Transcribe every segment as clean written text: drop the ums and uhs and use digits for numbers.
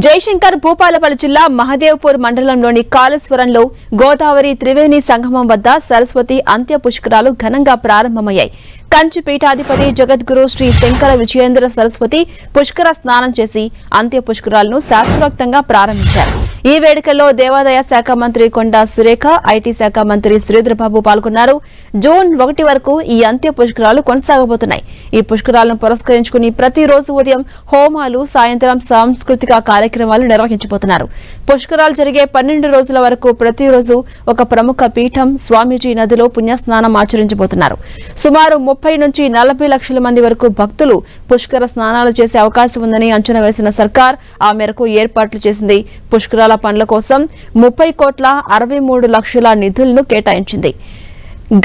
జయశంకర్ భూపాలపల్లి జిల్లా మహదేవ్పూర్ మండలంలోని కాళేశ్వరంలో గోదావరి త్రివేణి సంగమం వద్ద సరస్వతి అంత్య పుష్కరాలు ఘనంగా ప్రారంభమయ్యాయి. కంచి పీఠాధిపతి జగద్గురు శ్రీ శంకర విజయేంద్ర సరస్వతి పుష్కర స్నానం చేసి అంత్య పుష్కరాలను శాస్త్రోక్తంగా ప్రారంభించారు. ఈ వేడుకల్లో దేవాదాయ శాఖ మంత్రి కొండా సురేఖ, ఐటీ శాఖ మంత్రి శ్రీధరబాబు పాల్గొన్నారు. జూన్ 1 వరకు ఈ అంత్య పుష్కరాలు కొనసాగబోతున్నాయి. ఈ పుష్కరాలను పురస్కరించుకుని ప్రతిరోజు ఉదయం హోమాలు, సాయంత్రం సాంస్కృతిక కార్యక్రమాలు నిర్వహించబోతున్నారు. పుష్కరాలు జరిగే 12 రోజుల వరకు ప్రతిరోజు ఒక ప్రముఖ పీఠం, స్వామీజీ నదిలో పుణ్యస్నానం ఆచరించబోతున్నారు. సుమారు 30 నుంచి 40 లక్షల మంది వరకు భక్తులు పుష్కర స్నానాలు చేసే అవకాశం ఉందని అంచనా వేసిన సర్కార్ ఆ మేరకు ఏర్పాట్లు చేసింది. పుష్కరాల పనుల కోసం 30,63,00,000 నిధులను కేటాయించింది.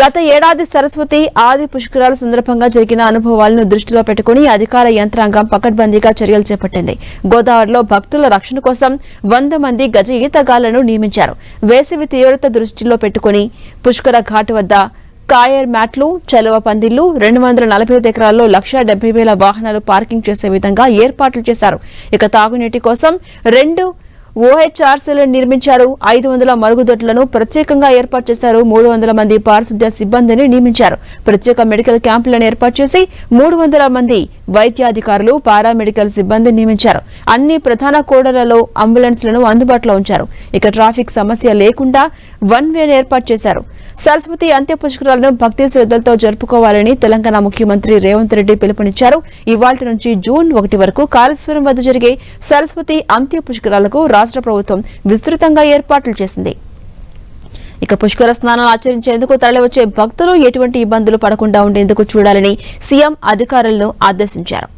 గత ఏడాది సరస్వతి ఆది పుష్కరాల సందర్భంగా జరిగిన అనుభవాలను దృష్టిలో పెట్టుకుని అధికార యంత్రాంగం పకడ్బందీగా చర్యలు చేపట్టింది. గోదావరిలో భక్తుల రక్షణ కోసం 100 మంది గజ ఈతగాళ్లను నియమించారు. వేసవి తీవ్రత దృష్టిలో పెట్టుకుని పుష్కర ఘాట్ వద్ద కాయర్ మ్యాట్లు, చలువ పందిళ్లు, 245 ఎకరాల్లో 1,70,000 వాహనాలు పార్కింగ్ చేసే విధంగా ఏర్పాట్లు చేశారు. ఇక తాగునీటి కోసం 2 OHRCలను నిర్మించారు. 500 మరుగుదొడ్లను ప్రత్యేకంగా ఏర్పాటు చేశారు. 300 మంది పారిశుద్ధ్య సిబ్బందిని నియమించారు. ప్రత్యేక మెడికల్ క్యాంపులను ఏర్పాటు చేసి 300 మంది వైద్యాధికారులు, పారామెడికల్ సిబ్బందిని నియమించారు. అన్ని ప్రధాన కూడళ్లలో అంబులెన్స్లను అందుబాటులో ఉంచారు. ఇక ట్రాఫిక్ సమస్య లేకుండా 1 వే ఏర్పాటు చేశారు. సరస్వతి అంత్య పుష్కరాలను భక్తి శ్రద్ధలతో జరుపుకోవాలని తెలంగాణ ముఖ్యమంత్రి రేవంత్ రెడ్డి పిలుపునిచ్చారు. ఇవాళ్టి నుంచి జూన్ 1 వరకు కాళేశ్వరం వద్ద జరిగే సరస్వతి అంత్య పుష్కరాలకు రాష్ట్ర ప్రభుత్వం విస్తృతంగా ఏర్పాట్లు చేసింది. ఇక పుష్కర స్నానం ఆచరించేందుకు తరలివచ్చే భక్తులు ఎటువంటి ఇబ్బందులు పడకుండా ఉండేందుకు చూడాలని సీఎం అధికారులను ఆదేశించారు.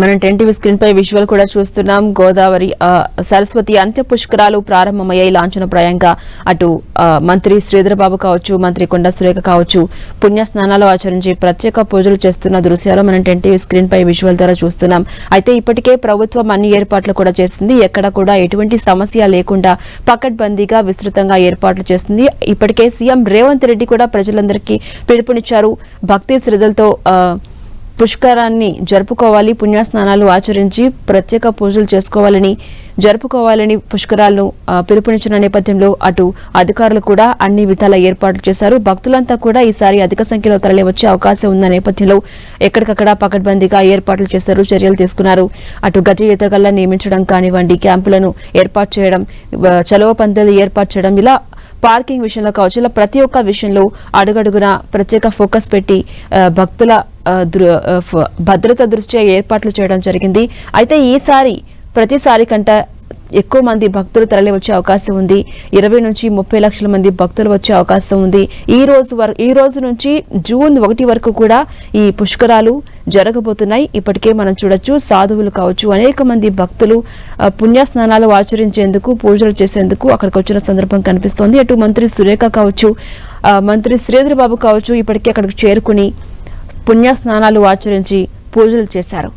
మనం 10 టీవీ స్క్రీన్ పై విజువల్ కూడా చూస్తున్నాం. గోదావరి సరస్వతి అంత్య పుష్కరాలు ప్రారంభమయ్యాయి. లాంఛనప్రాయంగా అటు మంత్రి శ్రీధరబాబు కావచ్చు, మంత్రి కొండా సురేఖ కావచ్చు పుణ్య స్నానాలు ఆచరించి ప్రత్యేక పూజలు చేస్తున్న దృశ్యాలు మనం 10 టీవీ స్క్రీన్ పై విజువల్ ద్వారా చూస్తున్నాం. అయితే ఇప్పటికే ప్రభుత్వం అన్ని ఏర్పాట్లు కూడా చేసింది. ఎక్కడ కూడా ఎటువంటి సమస్య లేకుండా పకడ్బందీగా విస్తృతంగా ఏర్పాట్లు చేసింది. ఇప్పటికే సీఎం రేవంత్ రెడ్డి కూడా ప్రజలందరికీ పిలుపునిచ్చారు. భక్తి శ్రద్ధలతో పుష్కరాన్ని జరుపుకోవాలి, పుణ్యస్నానాలు ఆచరించి ప్రత్యేక పూజలు జరుపుకోవాలని పుష్కరాలను పిలుపునిచ్చిన నేపథ్యంలో అటు అధికారులు కూడా అన్ని విధాల ఏర్పాట్లు చేశారు. భక్తులంతా కూడా ఈసారి అధిక సంఖ్యలో తరలివచ్చే అవకాశం ఉన్న నేపథ్యంలో ఎక్కడికక్కడ పకడ్బందీగా ఏర్పాట్లు చేశారు, చర్యలు తీసుకున్నారు. అటు గజ ఈతగాళ్లను నియమించడం కానివ్వండి, క్యాంపులను ఏర్పాటు చేయడం, చలువ పందిళ్లు ఏర్పాటు చేయడం, ఇలా పార్కింగ్ విషయంలో కావచ్చు, ఇలా ప్రతి ఒక్క విషయంలో అడుగడుగున ప్రత్యేక ఫోకస్ పెట్టి భక్తుల భద్రత దృష్ట్యా ఏర్పాట్లు చేయడం జరిగింది. అయితే ఈసారి ప్రతిసారి కంటే ఎక్కువ మంది భక్తులు తరలి వచ్చే అవకాశం ఉంది. 20 నుంచి 30 లక్షల మంది భక్తులు వచ్చే అవకాశం ఉంది. ఈ రోజు నుంచి జూన్ 1 వరకు కూడా ఈ పుష్కరాలు జరగబోతున్నాయి. ఇప్పటికే మనం చూడొచ్చు, సాధువులు కావచ్చు, అనేక మంది భక్తులు పుణ్యస్నానాలు ఆచరించేందుకు, పూజలు చేసేందుకు అక్కడికి వచ్చిన సందర్భం కనిపిస్తోంది. అటు మంత్రి సురేఖ కావచ్చు, మంత్రి శ్రీధరబాబు కావచ్చు ఇప్పటికే అక్కడికి చేరుకుని పుణ్యస్నానాలు ఆచరించి పూజలు చేశారు.